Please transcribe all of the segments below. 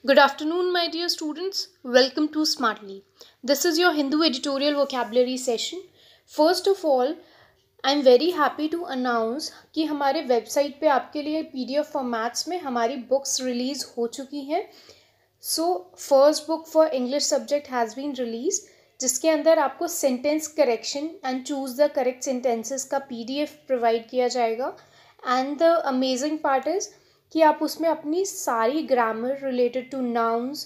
Good afternoon, my dear students. Welcome to Smartly. This is your Hindu editorial vocabulary session. First of all, I'm very happy to announce कि हमारे website पे आपके लिए PDF formats में हमारी books release हो चुकी हैं. So first book for English subject has been release, जिसके अंदर आपको sentence correction and choose the correct sentences का PDF प्रोवाइड किया जाएगा. And the amazing part is कि आप उसमें अपनी सारी grammar related to nouns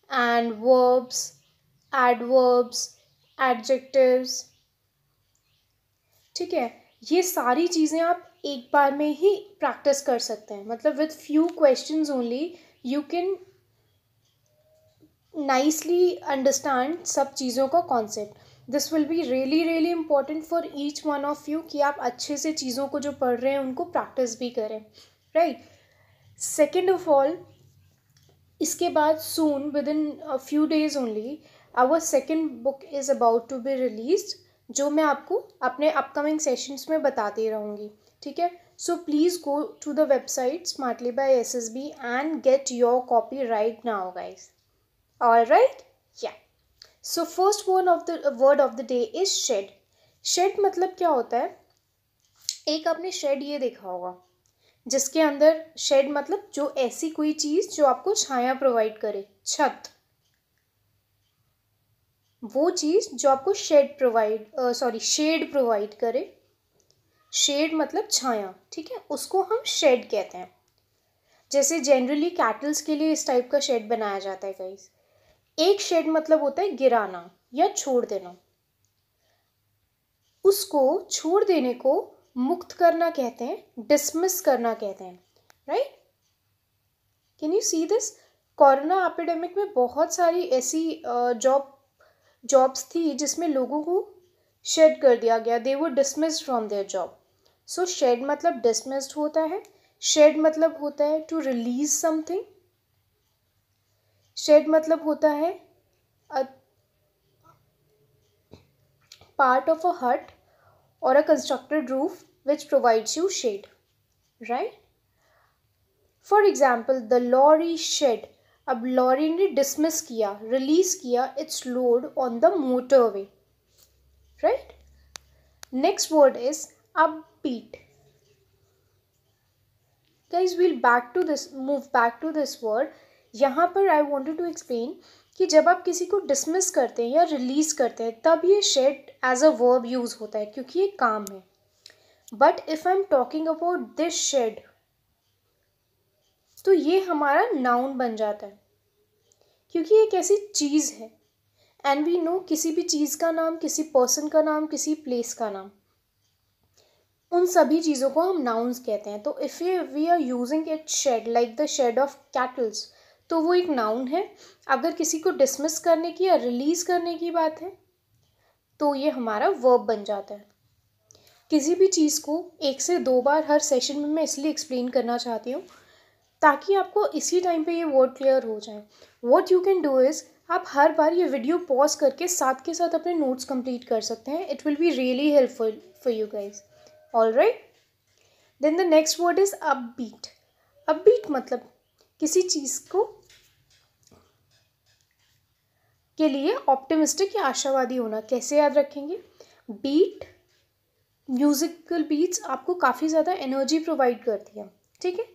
and verbs, adverbs, adjectives, ठीक है, ये सारी चीज़ें आप एक बार में ही प्रैक्टिस कर सकते हैं. मतलब with few questions only you can nicely understand सब चीज़ों का concept. This will be really important for each one of you कि आप अच्छे से चीज़ों को जो पढ़ रहे हैं उनको प्रैक्टिस भी करें, राइट. सेकेंड ऑफ ऑल, इसके बाद soon with in a few days only our second book is about to be released, जो मैं आपको अपने अपकमिंग सेशंस में बताती रहूँगी, ठीक है. So please go to the website smartly by SSB and get your copy right now guys. All right, ya. So first word of the day is shed. Shed मतलब क्या होता है? एक आपने शेड ये देखा होगा जिसके अंदर, शेड मतलब जो ऐसी कोई चीज़ जो आपको छाया प्रोवाइड करे, छत, वो चीज़ जो आपको शेड प्रोवाइड करे. शेड मतलब छाया, ठीक है, उसको हम शेड कहते हैं. जैसे जनरली कैटल्स के लिए इस टाइप का शेड बनाया जाता है गाइस. एक शेड मतलब होता है गिराना या छोड़ देना. उसको छोड़ देने को मुक्त करना कहते हैं, डिसमिस करना कहते हैं, right. Can you see this? Corona epidemic में बहुत सारी ऐसी जॉब्स थी जिसमें लोगों को शेड कर दिया गया. They were dismissed from their job. So shed मतलब डिसमिस्ड होता है. शेड मतलब होता है टू रिलीज समथिंग. शेड मतलब होता है अ पार्ट ऑफ अ हट or a constructed roof which provides you shade, right? For example, the lorry shed. अब लॉरी ने डिसमिस किया, रिलीज किया it's load on the motorway, right. Next word is upbeat. Guys, we'll move back to this word. यहाँ पर I wanted to explain कि जब आप किसी को डिसमिस करते हैं या रिलीज करते हैं तब ये shade as a verb use होता है क्योंकि ये काम है. But if I am talking about this shade, तो ये हमारा नाउन बन जाता है क्योंकि एक ऐसी चीज़ है. एंड वी नो किसी भी चीज़ का नाम, किसी पर्सन का नाम, किसी प्लेस का नाम, उन सभी चीज़ों को हम नाउन्स कहते हैं. तो if we are using it shade like the shade of cattles, तो वो एक नाउन है. अगर किसी को डिसमिस करने की या रिलीज करने की बात है तो ये हमारा वर्ब बन जाता है. किसी भी चीज़ को 1 से 2 बार हर सेशन में मैं इसलिए एक्सप्लेन करना चाहती हूँ ताकि आपको इसी टाइम पे ये वर्ड क्लियर हो जाए. What you can do is, आप हर बार ये वीडियो पॉज करके साथ के साथ अपने नोट्स कंप्लीट कर सकते हैं. It will be really helpful for you guys. All right. Then the next word is upbeat. Upbeat मतलब किसी चीज़ को के लिए ऑप्टिमिस्टिक या आशावादी होना. कैसे याद रखेंगे? बीट, म्यूजिकल बीट्स आपको काफ़ी ज़्यादा एनर्जी प्रोवाइड करती है, ठीक है.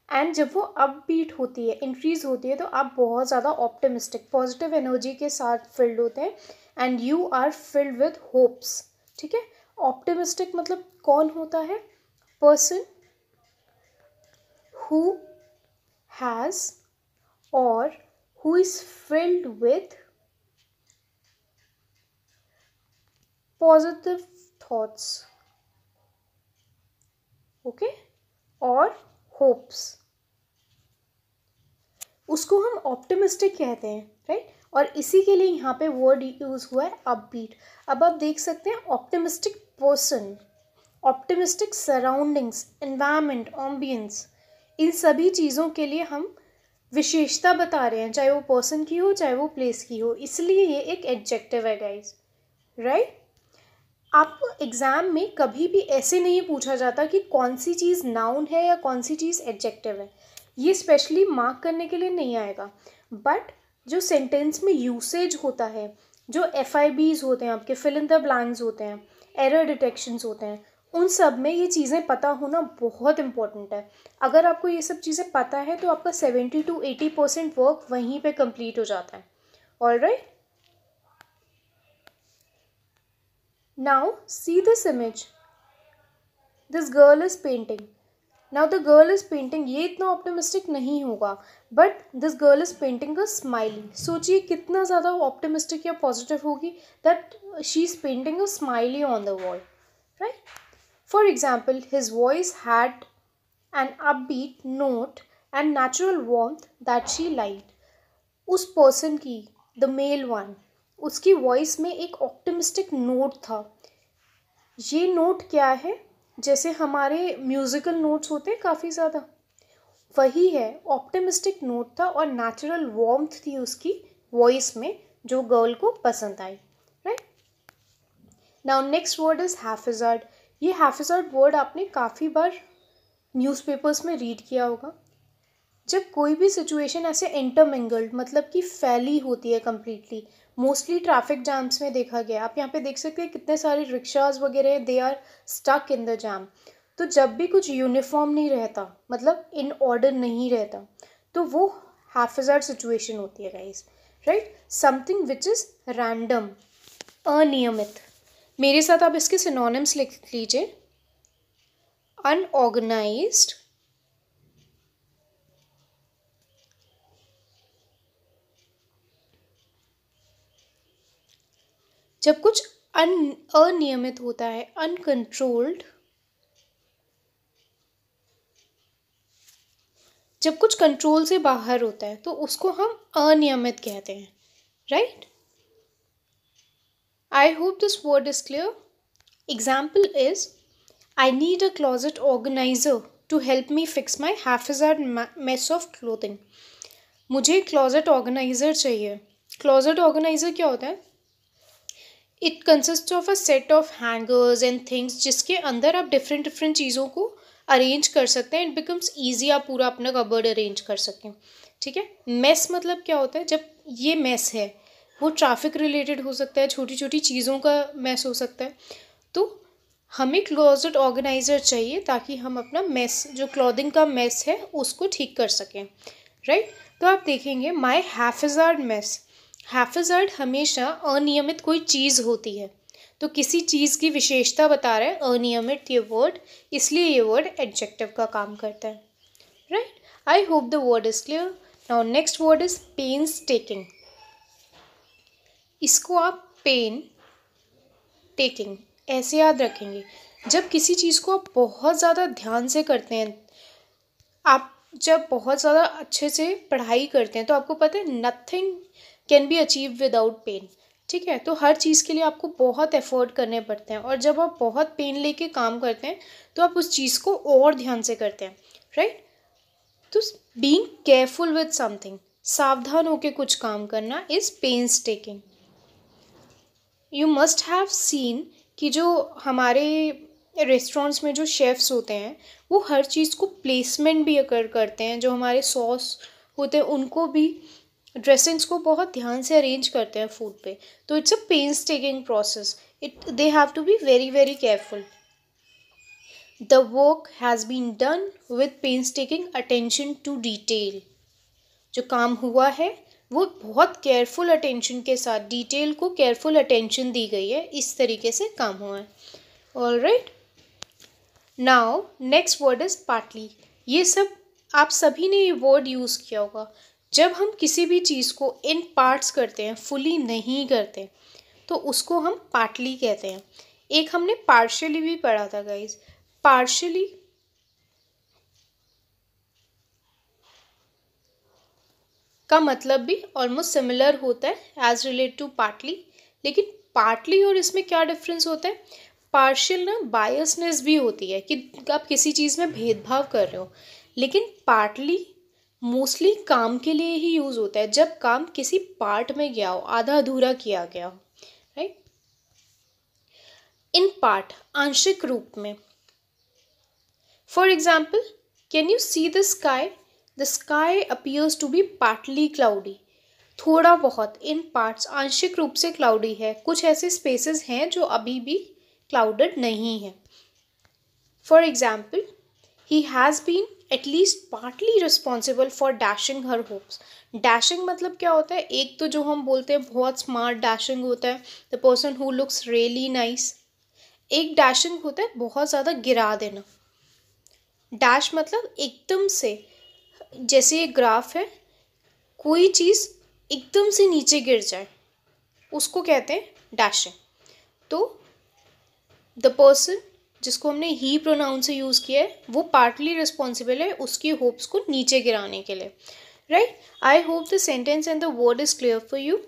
एंड जब वो अपबीट होती है, इंक्रीज होती है, तो आप बहुत ज़्यादा ऑप्टिमिस्टिक, पॉजिटिव एनर्जी के साथ फिल्ड होते हैं and you are filled with hopes, ठीक है. ऑप्टिमिस्टिक मतलब कौन होता है? पर्सन हु हैज़ और who is filled with positive thoughts, okay, और होप्स, उसको हम ऑप्टिमिस्टिक कहते हैं, राइट. और इसी के लिए यहाँ पे वर्ड यूज हुआ है अपबीट. अब आप देख सकते हैं optimistic person, optimistic surroundings, environment, ambience, इन सभी चीज़ों के लिए हम विशेषता बता रहे हैं, चाहे वो पर्सन की हो चाहे वो प्लेस की हो. इसलिए ये एक एडजेक्टिव है गाइज, राइट. आपको एग्ज़ाम में कभी भी ऐसे नहीं पूछा जाता कि कौन सी चीज़ नाउन है या कौन सी चीज़ एडजेक्टिव है. ये स्पेशली मार्क करने के लिए नहीं आएगा. बट जो सेंटेंस में यूसेज होता है, जो FIBs होते हैं, आपके फिल इन द ब्लैंक्स होते हैं, एरर डिटेक्शंस होते हैं, उन सब में ये चीज़ें पता होना बहुत इम्पॉर्टेंट है. अगर आपको ये सब चीज़ें पता है तो आपका 70 to 80% वर्क वहीं पे कंप्लीट हो जाता है. Alright, now see this image. This girl is painting. Now the girl is painting, ये इतना ऑप्टिमिस्टिक नहीं होगा, but this girl is painting a smiley. सोचिए कितना ज़्यादा ऑप्टिमिस्टिक या पॉजिटिव होगी that she is painting a smiley on the wall, right. For example, his voice had an upbeat note and natural warmth that she liked. उस person की, the mail one, उसकी voice में एक optimistic note था. ये note क्या है? जैसे हमारे म्यूज़िकल नोट्स होते हैं काफ़ी ज़्यादा, वही है. ऑप्टिमिस्टिक नोट था और नेचुरल वार्मथ थी उसकी वॉइस में जो गर्ल को पसंद आई, right. Now next word is haphazard. ये हैफिज़ार्ड वर्ड आपने काफ़ी बार न्यूज़पेपर्स में रीड किया होगा. जब कोई भी सिचुएशन ऐसे इंटरमिंगल्ड, मतलब कि फैली होती है कम्प्लीटली, मोस्टली ट्रैफिक जैम्स में देखा गया. आप यहाँ पे देख सकते हैं कितने सारे रिक्शाज वगैरह हैं, they are stuck in the jam. तो जब भी कुछ यूनिफॉर्म नहीं रहता, मतलब इन ऑर्डर नहीं रहता, तो वो हैफिज़ार्ड सिचुएशन होती है guys, right. Something which is random, अनियमित. मेरे साथ आप इसके सिनोनिम्स लिख लीजिए. अनऑर्गेनाइज्ड, जब कुछ अनियमित होता है. अनकंट्रोल्ड, जब कुछ कंट्रोल से बाहर होता है तो उसको हम अनियमित कहते हैं, right. I hope this word is clear. Example is, I need a closet organiser to help me fix my haphazard mess of clothing. मुझे क्लोजेट ऑर्गेनाइजर चाहिए. क्लोजेट ऑर्गेनाइजर क्या होता है? It consist of a set of hangers and things, जिसके अंदर आप different different चीज़ों को अरेंज कर सकते हैं. इट बिकम्स ईजी, आप पूरा अपना कबर्ड अरेंज कर सकें, ठीक है. मेस मतलब क्या होता है? जब ये मेस है वो ट्रैफिक रिलेटेड हो सकता है, छोटी छोटी चीज़ों का मेस हो सकता है. तो हमें क्लोजेट ऑर्गेनाइजर चाहिए ताकि हम अपना मेस, जो क्लॉथिंग का मेस है, उसको ठीक कर सकें, राइट. तो आप देखेंगे माई हैफिज़ार्ड मेस. हैफिज़ार्ड हमेशा अनियमित कोई चीज़ होती है, तो किसी चीज़ की विशेषता बता रहा है अनियमित ये वर्ड, इसलिए ये वर्ड एडजेक्टिव का काम करता है, right. I hope the word is clear. Now next word is painstaking. इसको आप पेन टेकिंग ऐसे याद रखेंगे. जब किसी चीज़ को आप बहुत ज़्यादा ध्यान से करते हैं, आप जब बहुत ज़्यादा अच्छे से पढ़ाई करते हैं, तो आपको पता है nothing can be achieve without pain, ठीक है. तो हर चीज़ के लिए आपको बहुत एफर्ट करने पड़ते हैं, और जब आप बहुत पेन लेके काम करते हैं तो आप उस चीज़ को और ध्यान से करते हैं, राइट. तो बीइंग केयरफुल विद समथिंग, सावधान होकर कुछ काम करना, is painstaking. You must have seen कि जो हमारे रेस्टोरेंट्स में जो शेफ़्स होते हैं वो हर चीज़ को प्लेसमेंट भी अगर करते हैं. जो हमारे सॉस होते हैं उनको भी, ड्रेसिंग्स को बहुत ध्यान से अरेंज करते हैं फूड पे. तो it's a painstaking process. They have to be very very careful. The work has been done with painstaking attention to detail. जो काम हुआ है वो बहुत केयरफुल अटेंशन के साथ, डिटेल को केयरफुल अटेंशन दी गई है, इस तरीके से काम हुआ है. Alright. Now next word is partly. ये सब आप सभी ने ये वर्ड यूज़ किया होगा. जब हम किसी भी चीज़ को इन पार्ट्स करते हैं, फुली नहीं करते, तो उसको हम पार्टली कहते हैं. एक हमने पार्शियली भी पढ़ा था गाइज. पार्शियली का मतलब भी ऑलमोस्ट सिमिलर होता है एज रिलेट टू पार्टली. लेकिन पार्टली और इसमें क्या डिफरेंस होता है? पार्शियल ना बायसनेस भी होती है कि आप किसी चीज़ में भेदभाव कर रहे हो, लेकिन पार्टली मोस्टली काम के लिए ही यूज़ होता है, जब काम किसी पार्ट में गया हो, आधा अधूरा किया गया हो, राइट. इन पार्ट, आंशिक रूप में. For example, can you see the sky? The sky appears to be partly cloudy. थोड़ा बहुत इन पार्ट्स आंशिक रूप से क्लाउडी है, कुछ ऐसे स्पेसेस हैं जो अभी भी क्लाउडेड नहीं हैं। For example, he has been at least partly responsible for dashing her hopes. Dashing मतलब क्या होता है? एक तो जो हम बोलते हैं बहुत स्मार्ट डैशिंग होता है, the person who looks really nice. एक डैशिंग होता है बहुत ज़्यादा गिरा देना। डैश मतलब एकदम से, जैसे एक ग्राफ है, कोई चीज़ एकदम से नीचे गिर जाए, उसको कहते हैं डैशिंग। तो द पर्सन जिसको हमने ही प्रोनाउन से यूज़ किया है वो पार्टली रिस्पॉन्सिबल है उसकी होप्स को नीचे गिराने के लिए, right. I hope the sentence and the word is clear for you.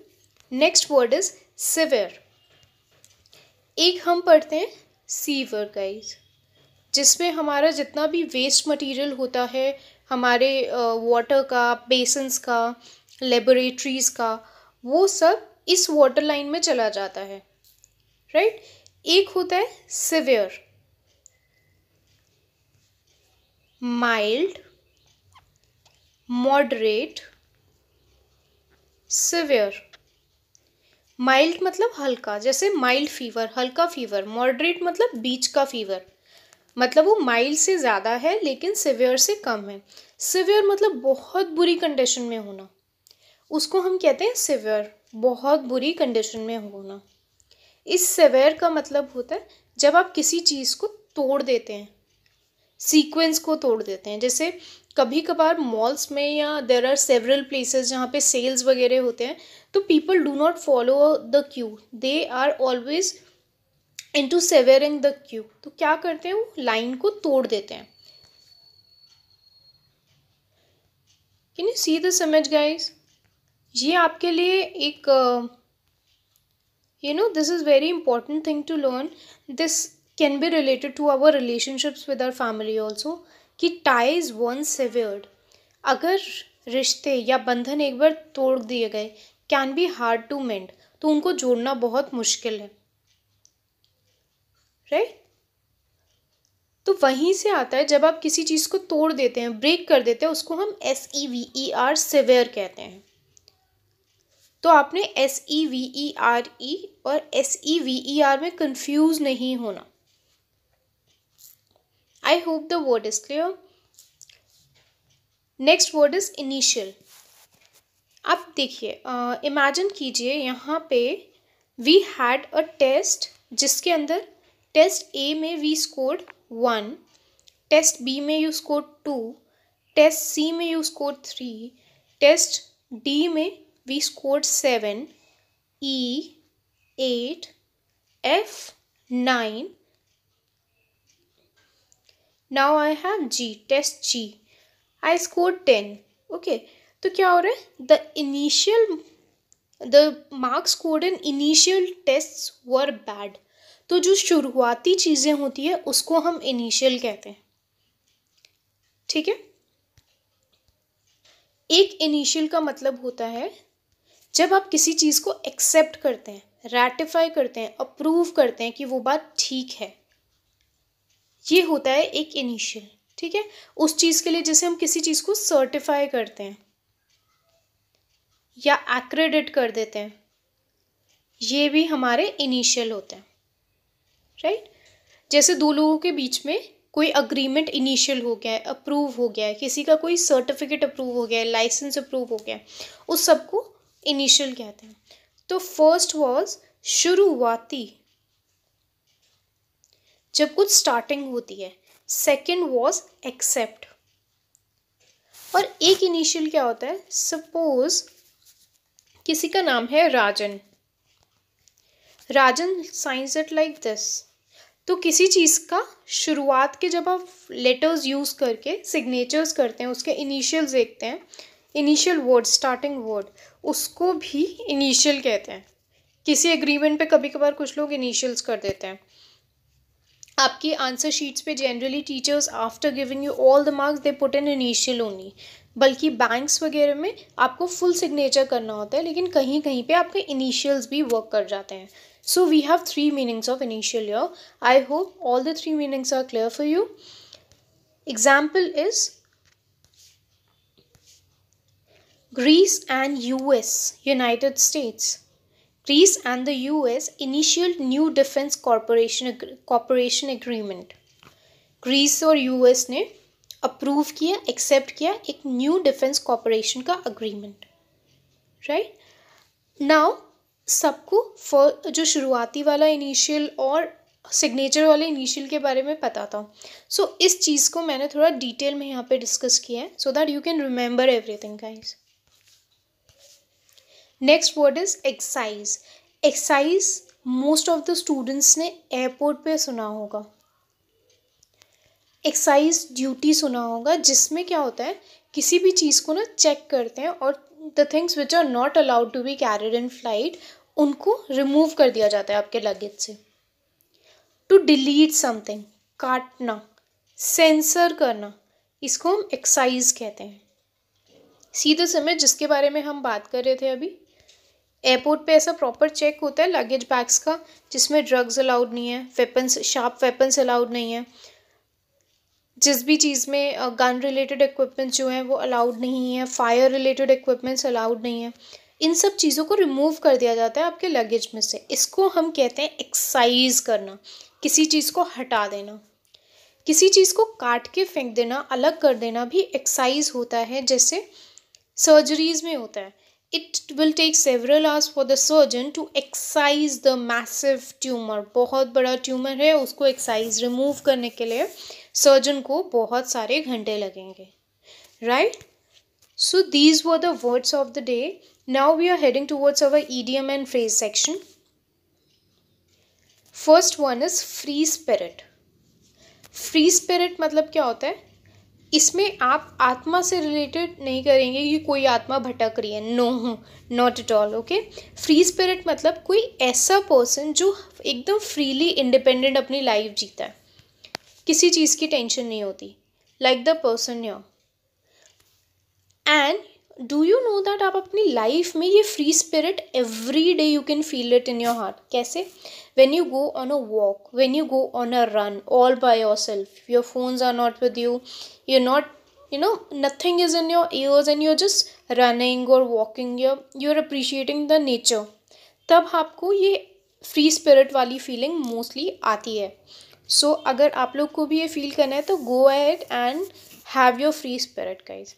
Next word is severe. एक हम पढ़ते हैं सीवर गाइज, जिसमें हमारा जितना भी वेस्ट मटेरियल होता है हमारे वाटर का, बेसन्स का, लेबोरेटरीज़ का, वो सब इस वाटर लाइन में चला जाता है, राइट। एक होता है severe, mild, moderate, severe. Mild मतलब हल्का, जैसे माइल्ड फीवर, हल्का फीवर। मॉडरेट मतलब बीच का फीवर, मतलब वो माइल्ड से ज़्यादा है लेकिन सिवियर से कम है। सिवियर मतलब बहुत बुरी कंडीशन में होना, उसको हम कहते हैं सिवियर, बहुत बुरी कंडीशन में होना। इस सिवियर का मतलब होता है जब आप किसी चीज़ को तोड़ देते हैं, सीक्वेंस को तोड़ देते हैं। जैसे कभी कभार मॉल्स में या देर आर सेवरल प्लेसेस जहाँ पे सेल्स वगैरह होते हैं, तो people do not follow the queue, they are always into severing the queue. तो क्या करते हैं, वो लाइन को तोड़ देते हैं। Can you see this image guys? ये आपके लिए एक this is very important thing to learn. This can be related to our relationships with our family also, कि ties once severed, अगर रिश्ते या बंधन एक बार तोड़ दिए गए, can be hard to mend, तो उनको जोड़ना बहुत मुश्किल है, राइट। तो वहीं से आता है जब आप किसी चीज़ को तोड़ देते हैं, ब्रेक कर देते हैं, उसको हम SEVER सेवेयर कहते हैं। तो आपने SEVERE और SEVER में कंफ्यूज नहीं होना। आई hope the word is clear. Next word is initial. आप देखिए, इमेजिन कीजिए यहाँ पे वी हैड अ टेस्ट जिसके अंदर टेस्ट A में वी स्कोर्ड 1, टेस्ट B में यू स्कोर्ड 2, टेस्ट C में यू स्कोर्ड 3, टेस्ट D में we scored 7, E 8, F 9. Now I have G, test G. I scored 10. Okay, तो क्या हो रहा है? The marks scored in initial tests were bad. तो जो शुरुआती चीज़ें होती है उसको हम इनिशियल कहते हैं, ठीक है। एक इनिशियल का मतलब होता है जब आप किसी चीज़ को एक्सेप्ट करते हैं, रैटिफाई करते हैं, अप्रूव करते हैं कि वो बात ठीक है, ये होता है एक इनिशियल, ठीक है। उस चीज़ के लिए जैसे हम किसी चीज़ को सर्टिफाई करते हैं या एक्रेडिट कर देते हैं, ये भी हमारे इनिशियल होते हैं, राइट। जैसे दो लोगों के बीच में कोई अग्रीमेंट इनिशियल हो गया है, अप्रूव हो गया है, किसी का कोई सर्टिफिकेट अप्रूव हो गया है, लाइसेंस अप्रूव हो गया है, उस सबको इनिशियल कहते हैं। तो फर्स्ट वाज शुरुआती, जब कुछ स्टार्टिंग होती है। Second was accept. और एक इनिशियल क्या होता है? सपोज किसी का नाम है राजन, राजन साइंस इट लाइक दिस। तो किसी चीज़ का शुरुआत के जब आप लेटर्स यूज़ करके सिग्नेचर्स करते हैं, उसके इनिशियल्स देखते हैं, इनिशियल वर्ड, स्टार्टिंग वर्ड, उसको भी इनिशियल कहते हैं। किसी एग्रीमेंट पे कभी कभार कुछ लोग इनिशियल्स कर देते हैं। आपकी आंसर शीट्स पे generally teachers after giving you all the marks they put in initial only, बल्कि बैंक्स वगैरह में आपको फुल सिग्नेचर करना होता है, लेकिन कहीं कहीं पे आपके इनिशियल्स भी वर्क कर जाते हैं। So we have 3 meanings of initial here. I hope all the 3 meanings are clear for you. Example is Greece and US, United States. Greece and the US initialed new defense cooperation agreement. Greece और US ने approve किया, accept किया एक new defence cooperation का agreement, right. Now सबको जो शुरुआती वाला इनिशियल और सिग्नेचर वाले इनिशियल के बारे में पता था। सो इस चीज़ को मैंने थोड़ा डिटेल में यहाँ पे डिस्कस किया है so that you can remember everything guys. Next word is excise. Excise most of the students ने एयरपोर्ट पे सुना होगा। एक्साइज ड्यूटी सुना होगा, जिसमें क्या होता है किसी भी चीज़ को ना चेक करते हैं और the things which are not allowed to be carried in flight उनको रिमूव कर दिया जाता है आपके लगेज से। टू डिलीट समथिंग, काटना, सेंसर करना, इसको हम एक्साइज कहते हैं। सीधे समय जिसके बारे में हम बात कर रहे थे अभी, एयरपोर्ट पे ऐसा प्रॉपर चेक होता है लगेज बैग्स का, जिसमें ड्रग्स अलाउड नहीं है, वेपन्स, शार्प वेपन्स अलाउड नहीं है, जिस भी चीज़ में गन रिलेटेड इक्विपमेंट्स जो हैं वो अलाउड नहीं है, फायर रिलेटेड इक्विपमेंट्स अलाउड नहीं है, इन सब चीज़ों को रिमूव कर दिया जाता है आपके लगेज में से। इसको हम कहते हैं एक्साइज करना, किसी चीज़ को हटा देना। किसी चीज़ को काट के फेंक देना, अलग कर देना भी एक्साइज होता है, जैसे सर्जरीज में होता है। It will take several hours for the surgeon to excise the massive tumour. बहुत बड़ा ट्यूमर है, उसको एक्साइज रिमूव करने के लिए सर्जन को बहुत सारे घंटे लगेंगे, राइट। So these were the words of the day. Now we are heading towards our idiom and phrase section. First one is free spirit. Free spirit मतलब क्या होता है, इसमें आप आत्मा से रिलेटेड नहीं करेंगे कि कोई आत्मा भटक रही है, no, not at all, okay. Free spirit मतलब कोई ऐसा पर्सन जो एकदम फ्रीली इंडिपेंडेंट अपनी लाइफ जीता है, किसी चीज़ की टेंशन नहीं होती, like the person here. And do you know that आप अपनी लाइफ में ये free spirit every day you can feel it in your heart. कैसे? When you go on a walk, when you go on a run all by yourself, your phones are not with you, you're not, nothing is in your ears and you're just running or walking, you're appreciating the nature, तब आपको ये free spirit वाली feeling mostly आती है। सो अगर आप लोग को भी ये फील करना है तो go ahead and have your free spirit guys.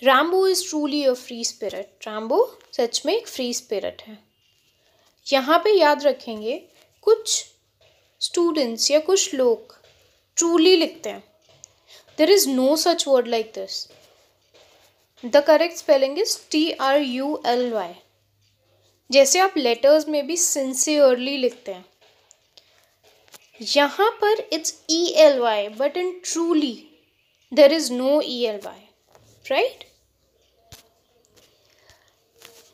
Rambo is truly a free spirit. Rambo सच में एक फ्री स्पिरिट है। यहाँ पे याद रखेंगे कुछ स्टूडेंट्स या कुछ लोग ट्रूली लिखते हैं। There is no such word like this. The correct spelling is TRULY। जैसे आप लेटर्स में भी सिंसियरली लिखते हैं, यहाँ पर it's ELY, but in truly there is no ELY, right.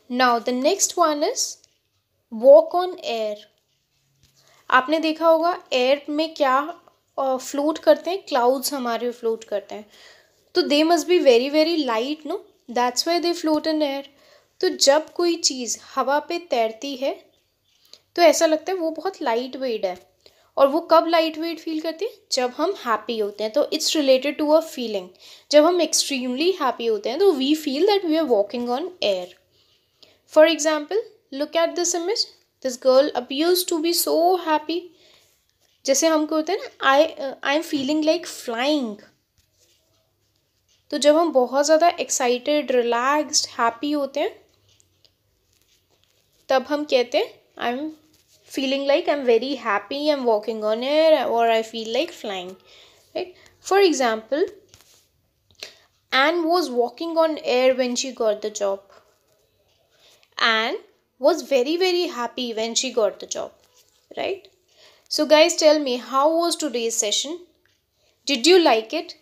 Now the next one is walk on air. आपने देखा होगा एयर में क्या फ्लोट करते हैं, क्लाउड्स हमारे फ्लोट करते हैं, तो they must be very very light, no, that's why they float in air. तो जब कोई चीज़ हवा पे तैरती है तो ऐसा लगता है वो बहुत लाइट वेट है। और वो कब लाइट वेट फील करती है? जब हम हैप्पी होते हैं। तो it's related to a feeling. जब हम एक्सट्रीमली हैप्पी होते हैं तो we feel that we are walking on air. For example, look at this image, this girl appears to be so happy. जैसे हमको होता है ना, I am feeling like flying. तो जब हम बहुत ज़्यादा एक्साइटेड, रिलैक्स्ड, हैप्पी होते हैं तब हम कहते हैं I am feeling like I am very happy, I am walking on air, और I feel like flying, right. For example, Anne was walking on air when she got the job. Anne was very very happy when she got the job, right? So guys, tell me, how was today's session? Did you like it?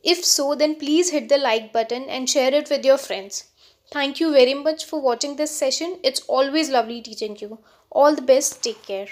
If so, then please hit the like button and share it with your friends. Thank you very much for watching this session. It's always lovely teaching you. All the best. Take care.